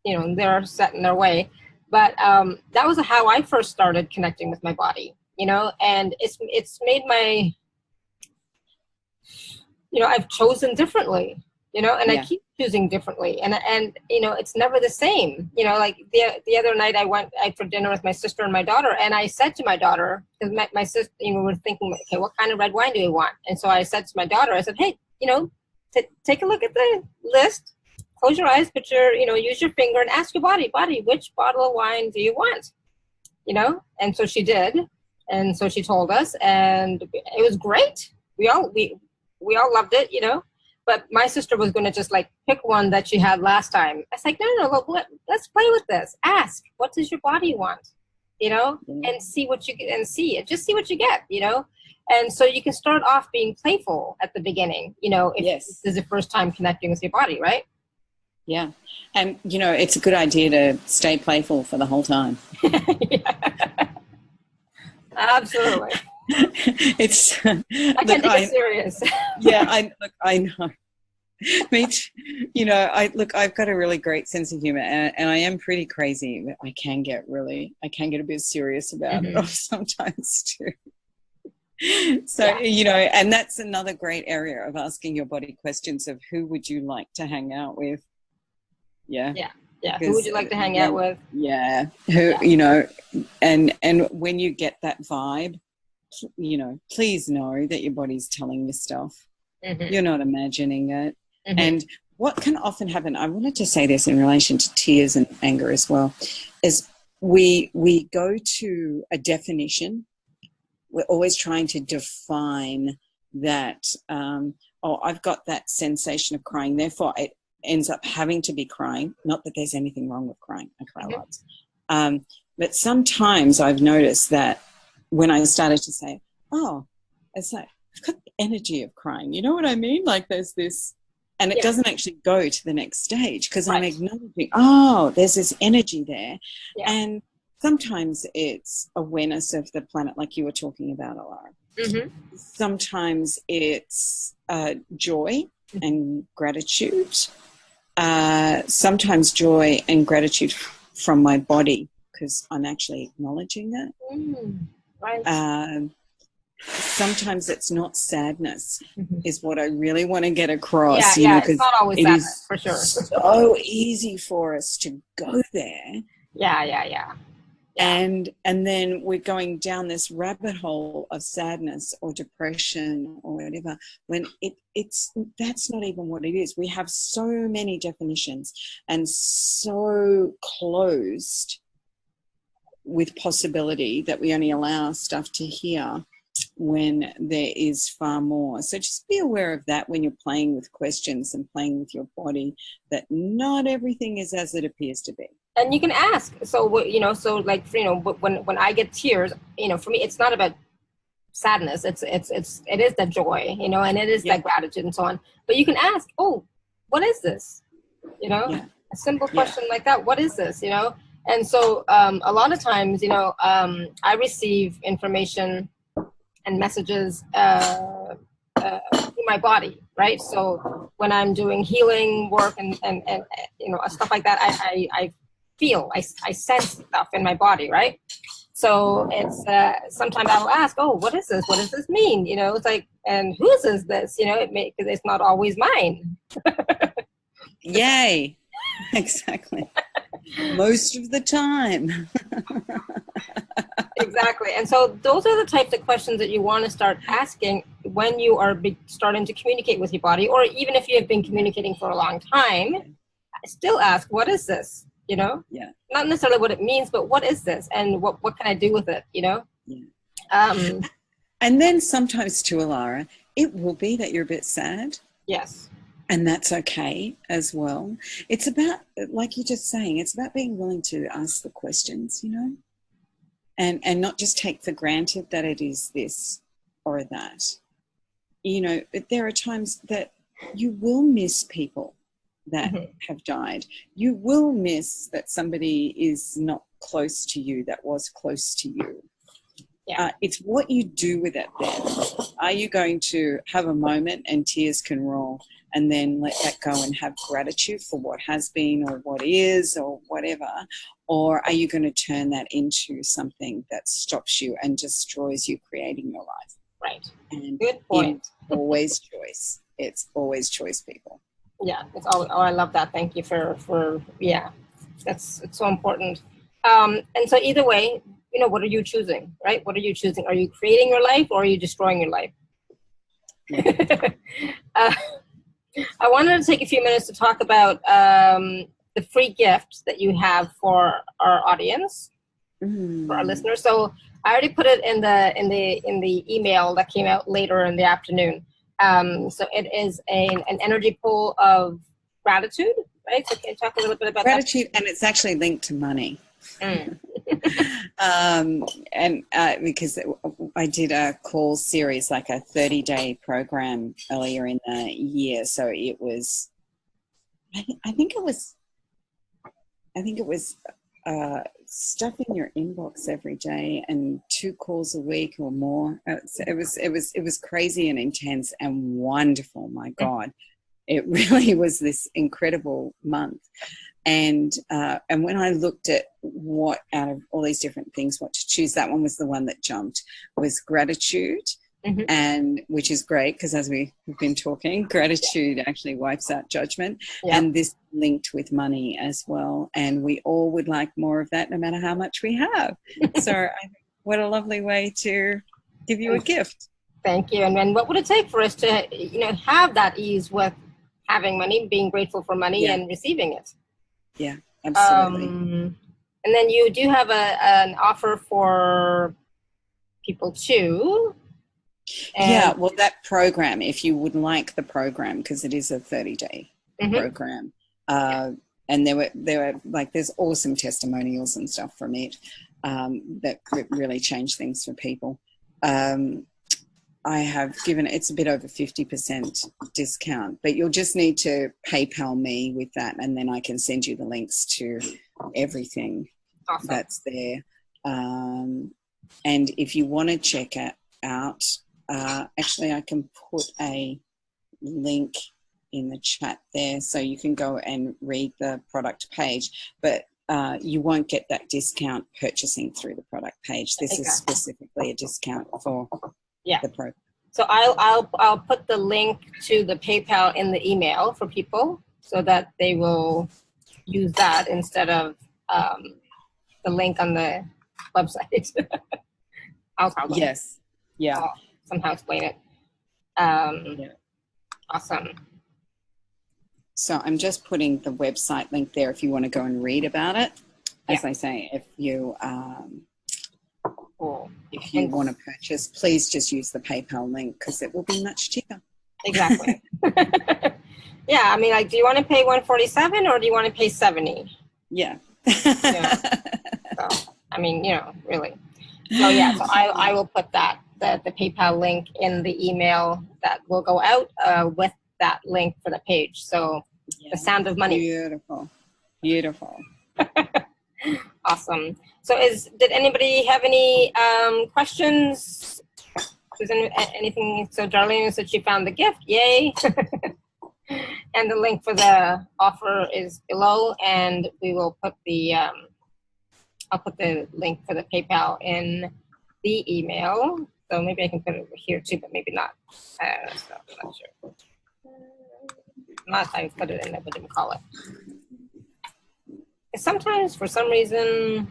they're set in their way. But that was how I first started connecting with my body, and it's made my, I've chosen differently. And I keep choosing differently, and it's never the same. Like the other night, I went out for dinner with my sister and my daughter, and I said to my daughter, because my sister, we were thinking, okay, what kind of red wine do we want? And so I said to my daughter, I said, hey, take a look at the list, close your eyes, put your, use your finger, and ask your body, which bottle of wine do you want? And so she did, and so she told us, and it was great. We all loved it, But my sister was going to just pick one that she had last time. I was like, no, let's play with this. Ask, what does your body want? And see what you get, and just see what you get, And so you can start off being playful at the beginning, if this is the first time connecting with your body, right? Yeah. And, it's a good idea to stay playful for the whole time. Absolutely. It's I can't take it serious. I know. Me too. I've got a really great sense of humor, and I am pretty crazy. I can get a bit serious about it sometimes too. So, and that's another great area of asking your body questions of who would you like to hang out with? Yeah. Who would you like to hang out with? Yeah. And when you get that vibe, please know that your body's telling you stuff. You're not imagining it. And what can often happen, I wanted to say this in relation to tears and anger as well, is we go to a definition. We're always trying to define that, I've got that sensation of crying, therefore it ends up having to be crying. Not that there's anything wrong with crying. I cry lots. But sometimes I've noticed that when I started to say, it's like, I've got the energy of crying. You know what I mean? Like there's this, and it doesn't actually go to the next stage because I'm acknowledging, there's this energy there. Yeah. And sometimes it's awareness of the planet, like you were talking about, Alara. Sometimes it's joy and gratitude. Sometimes joy and gratitude from my body because I'm actually acknowledging it. Right. Sometimes it's not sadness is what I really want to get across. It's not always sadness, for sure. So easy for us to go there. Yeah. And then we're going down this rabbit hole of sadness or depression or whatever, when that's not even what it is. We have so many definitions and so closed with possibility that we only allow stuff to hear when there is far more. So just be aware of that when you're playing with questions and playing with your body, that not everything is as it appears to be. And you can ask. So, when I get tears, for me, it's not about sadness. It is the joy, and it is that gratitude and so on. But you can ask, what is this? You know, Yeah. a simple question like that. What is this? You know? And so a lot of times, I receive information and messages through my body, right? So when I'm doing healing work and stuff like that, I feel, I sense stuff in my body, right? So it's sometimes I will ask, oh, what is this? What does this mean? You know, it's like, and whose is this? You know, because it's not always mine. Yay. Exactly. Most of the time. Exactly. And so those are the types of questions that you want to start asking when you are starting to communicate with your body, or even if you have been communicating for a long time, still ask, what is this? You know? Yeah. Not necessarily what it means, but what is this? And what can I do with it? You know? Yeah. And then sometimes too, Alara, it will be that you're a bit sad. Yes. And that's okay as well. It's about, like you're just saying, it's about being willing to ask the questions, you know? And not just take for granted that it is this or that. You know, there are times that you will miss people that have died. You will miss that somebody is not close to you that was close to you. Yeah. It's what you do with it then. Are you going to have a moment and tears can roll and then let that go and have gratitude for what has been or what is or whatever? Or are you going to turn that into something that stops you and destroys you creating your life? Right. And good point. It's always choice. It's always choice, people. Yeah. It's all. Oh, I love that. Thank you for yeah. It's so important. And so either way, you know, what are you choosing, right? What are you choosing? Are you creating your life or are you destroying your life? Yeah. I wanted to take a few minutes to talk about the free gift that you have for our audience, for our listeners. So I already put it in the email that came out later in the afternoon. So it is an energy pool of gratitude, right? So can you talk a little bit about gratitude, and it's actually linked to money. Because I did a call series, like a 30-day program earlier in the year. So it was, I think it was stuff in your inbox every day and 2 calls a week or more. It was crazy and intense and wonderful. My God, it really was this incredible month. And when I looked at what out of all these different things, what to choose, that one was the one that jumped, was gratitude, and which is great because as we have been talking, gratitude actually wipes out judgment, and this linked with money as well. And we all would like more of that, no matter how much we have. So I think what a lovely way to give you a gift. Thank you. And then what would it take for us to, you know, have that ease with having money, being grateful for money and receiving it? Yeah, absolutely. And then you do have an offer for people too. Yeah, well, that program, if you would like the program, because it is a 30-day program, and there were like, there's awesome testimonials and stuff from it that really changed things for people. I have given, it's a bit over 50% discount, but you'll just need to PayPal me with that, and then I can send you the links to everything that's there. And if you want to check it out, actually I can put a link in the chat there so you can go and read the product page, but you won't get that discount purchasing through the product page. This is specifically a discount for the program. So I'll put the link to the PayPal in the email for people so that they will use that instead of the link on the website. I'll somehow explain it. Awesome. So I'm just putting the website link there if you want to go and read about it. As I say, if you want to purchase, please just use the PayPal link because it will be much cheaper. Exactly. Yeah, I mean, like, do you want to pay $147 or do you want to pay $70? Yeah. So, I mean, you know, really. So yeah, so I will put that the PayPal link in the email that will go out with that link for the page. So the sound of money. Beautiful. Awesome. So did anybody have any questions? Is anything? So Darlene said she found the gift. Yay. And the link for the offer is below, and we will put the I'll put the link for the PayPal in the email. So maybe I can put it over here too, but maybe not. So I'm not sure. Last time I put it in there, but didn't call it. Sometimes, for some reason,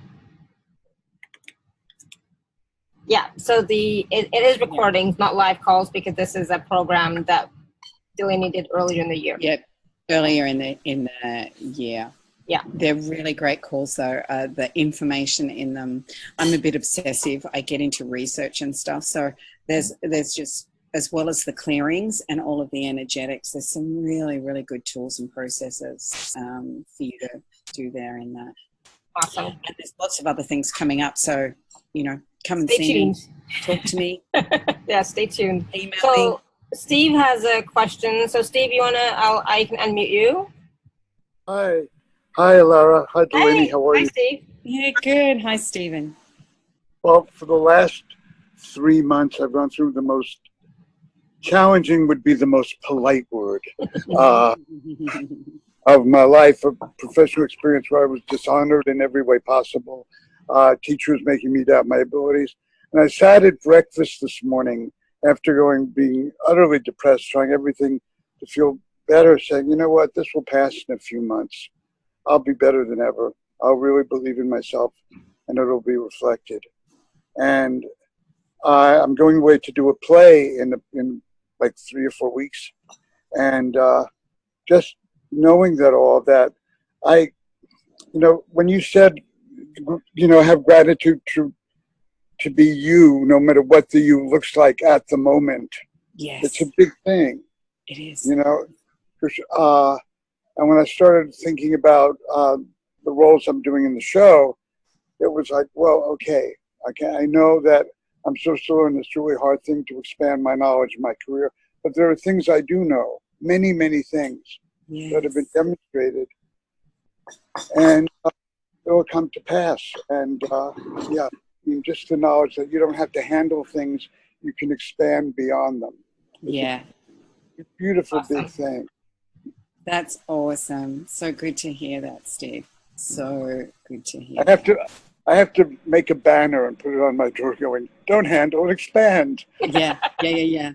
yeah. So it is recordings, not live calls, because this is a program that Delaney did earlier in the year. Yep, earlier in the year. Yeah, they're really great calls though. The information in them, I'm a bit obsessive. I get into research and stuff. So there's just, as well as the clearings and all of the energetics, there's some really, really good tools and processes for you to do there in that. Awesome. And there's lots of other things coming up. So, come and stay see tuned. me, talk to me. Yeah, stay tuned. Email so me. Steve has a question. So Steve, I can unmute you. Hi, Lara. Hi, Delaney. How are you? Hi, Steve. Yeah, good. Hi, Stephen. Well, for the last 3 months, I've gone through the most challenging, would be the most polite word, of my life, a professional experience where I was dishonored in every way possible. Teachers making me doubt my abilities. And I sat at breakfast this morning after being utterly depressed, trying everything to feel better, saying, you know what, this will pass in a few months. I'll be better than ever. I'll really believe in myself, and it'll be reflected. And I'm going away to do a play in like 3 or 4 weeks. And just knowing that when you said, have gratitude to be you, no matter what the you looks like at the moment. Yes. It's a big thing. It is. And when I started thinking about the roles I'm doing in the show, it was like, well, okay, I know that I'm supposed to learn this really hard thing to expand my knowledge in my career, but there are things I do know, many, many things that have been demonstrated, and it will come to pass. And just the knowledge that you don't have to handle things, you can expand beyond them. It's a beautiful, awesome. Big thing. That's awesome. So good to hear that, Steve. So good to hear. I have to make a banner and put it on my door going, don't handle, expand. Yeah. Hey,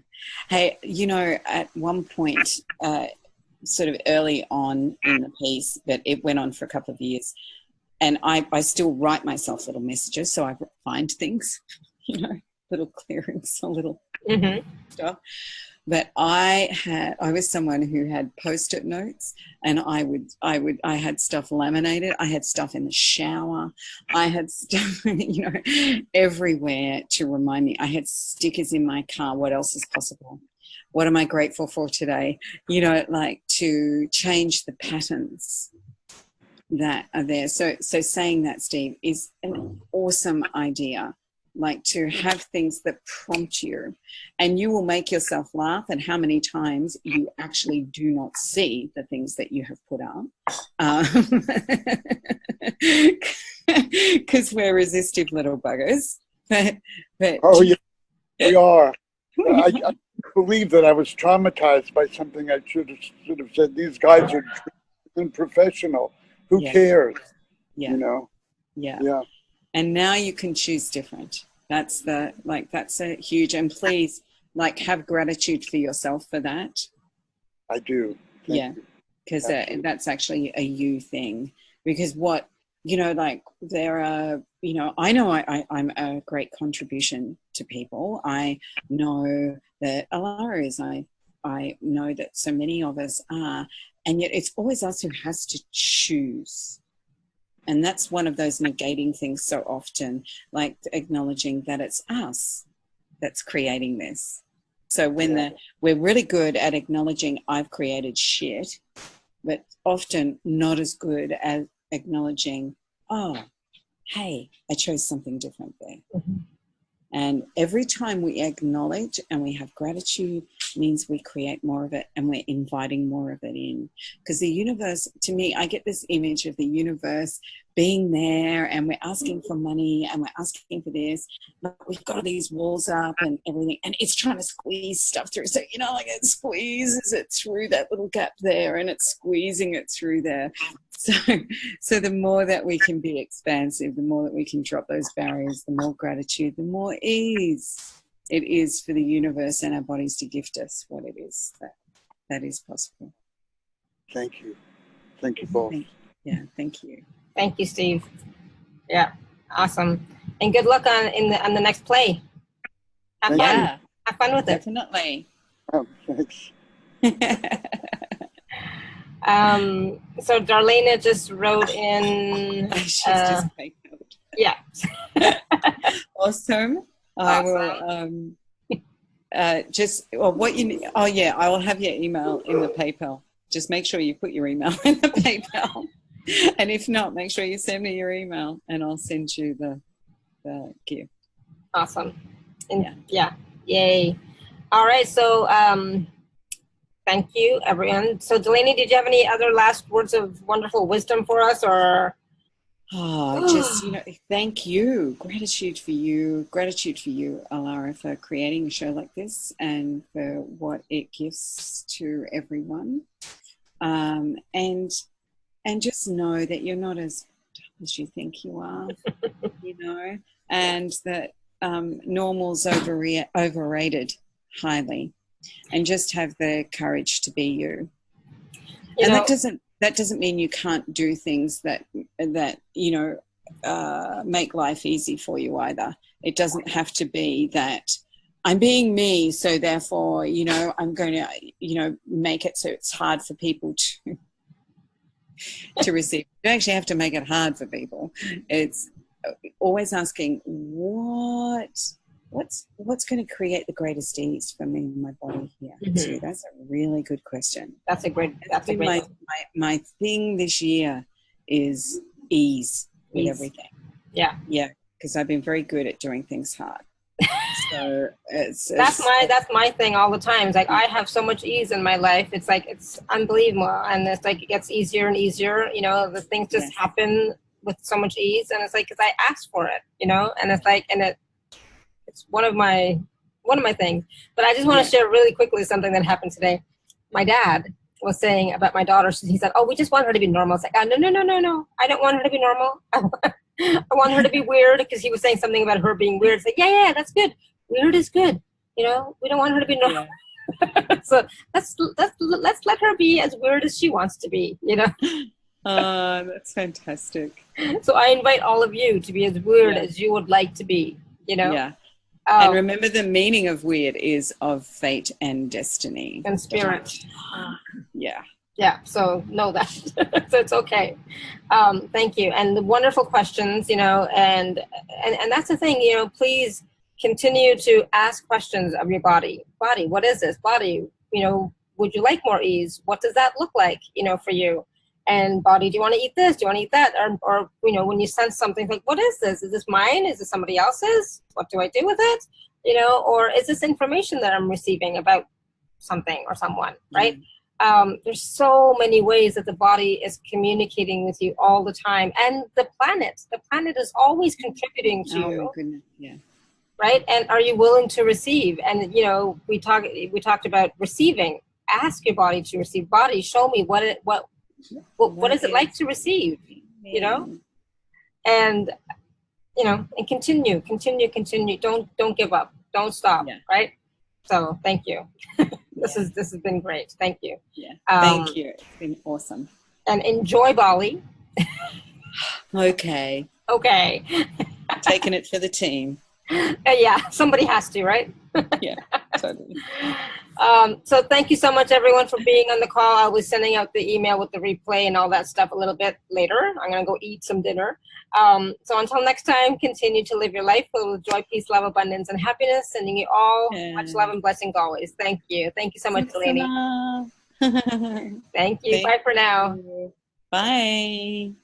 at one point, sort of early on in the piece, but it went on for a couple of years, and I still write myself little messages, so I find things, little clearings, a little stuff. But I was someone who had Post-it notes, and I had stuff laminated. I had stuff in the shower. I had stuff, everywhere to remind me. I had stickers in my car. What else is possible? What am I grateful for today? To change the patterns that are there. So saying that, Steve, is an awesome idea. To have things that prompt you, and you will make yourself laugh at how many times you actually do not see the things that you have put up, because we're resistive little buggers. But oh yeah, we are. I believe that I was traumatized by something. I should have said, these guys are unprofessional. Who cares? Yeah. Yeah. And now you can choose different. That's a huge, and please, have gratitude for yourself for that. I do. Thank you. Because that's actually a you thing. Because there are, I know I'm a great contribution to people. I know that Alara is, I know that so many of us are, and yet it's always us who has to choose. And that's one of those negating things so often, acknowledging that it's us that's creating this. So we're really good at acknowledging I've created shit, but often not as good as acknowledging, oh, hey, I chose something different there. Mm-hmm. And every time we acknowledge and we have gratitude means we create more of it, and we're inviting more of it in. Because the universe, to me, I get this image of the universe being there, and we're asking for money and we're asking for this, but we've got these walls up and everything, and it's trying to squeeze stuff through. So, you know, like it squeezes it through that little gap there, and it's squeezing it through there. So the more that we can be expansive, the more that we can drop those barriers, the more gratitude, the more ease it is for the universe and our bodies to gift us what it is that is possible. Thank you. Thank you both. Thank you. Thank you, Steve. Yeah, awesome. And good luck on the next play. Have fun. Yeah, have fun with it. Definitely. Oh, thanks. So Darlena just wrote in. She's just making note. Yeah. Awesome. I will I will have your email in the PayPal. Just make sure you put your email in the PayPal. And if not, make sure you send me your email and I'll send you the gift. Awesome. And yeah. Yay. All right. So thank you, everyone. So Delaney, did you have any other last words of wonderful wisdom for us, or? Just, thank you. Gratitude for you, Alara, for creating a show like this and for what it gives to everyone. And just know that you're not as tough as you think you are, and that normal's overrated highly, and just have the courage to be you. That doesn't mean you can't do things that make life easy for you either. It doesn't have to be that I'm being me, so therefore, I'm going to, make it so it's hard for people to receive. You don't actually have to make it hard for people. It's always asking what's going to create the greatest ease for me and my body here. Mm-hmm. So that's a really good question. That's a great my thing this year is ease with everything. Yeah, because I've been very good at doing things hard. So that's my thing all the time. It's like I have so much ease in my life. It's like it's unbelievable, and it's like it gets easier and easier. The things just happen with so much ease, and it's like because I asked for it, and it's like it's one of my things. But I just want to share really quickly something that happened today. My dad was saying about my daughter. He said, "Oh, we just want her to be normal." It's like, no. I don't want her to be normal. I want her to be weird, because he was saying something about her being weird. It's like, yeah, that's good. Weird is good. We don't want her to be normal. Yeah. So let's let her be as weird as she wants to be. That's fantastic. So I invite all of you to be as weird as you would like to be. Yeah. And remember, the meaning of weird is of fate and destiny and spirit. Yeah. So know that. So it's okay. Thank you. And the wonderful questions, and that's the thing, please continue to ask questions of your body. Body, what is this? Body, would you like more ease? What does that look like, for you? And body, do you want to eat this? Do you want to eat that? Or when you sense something, like, what is this? Is this mine? Is this somebody else's? What do I do with it? Or is this information that I'm receiving about something or someone, right? There's so many ways that the body is communicating with you all the time. And the planet is always contributing to you. Oh my goodness, yeah. Right? And are you willing to receive? And, we talked about receiving. Ask your body to receive. Body, show me what is it like to receive, And, and continue. Don't give up. Don't stop, right? So thank you. This has been great. Thank you. Yeah. Thank you. It's been awesome. And enjoy Bali. Okay. Taking it for the team. Yeah, somebody has to, right? Yeah, totally. So thank you so much, everyone, for being on the call. I'll be sending out the email with the replay and all that stuff a little bit later. I'm going to go eat some dinner. So until next time, continue to live your life filled with joy, peace, love, abundance, and happiness. Sending you all much love and blessings always. Thank you. Thank you so much, Delaney. Thank you. Bye for now. Bye.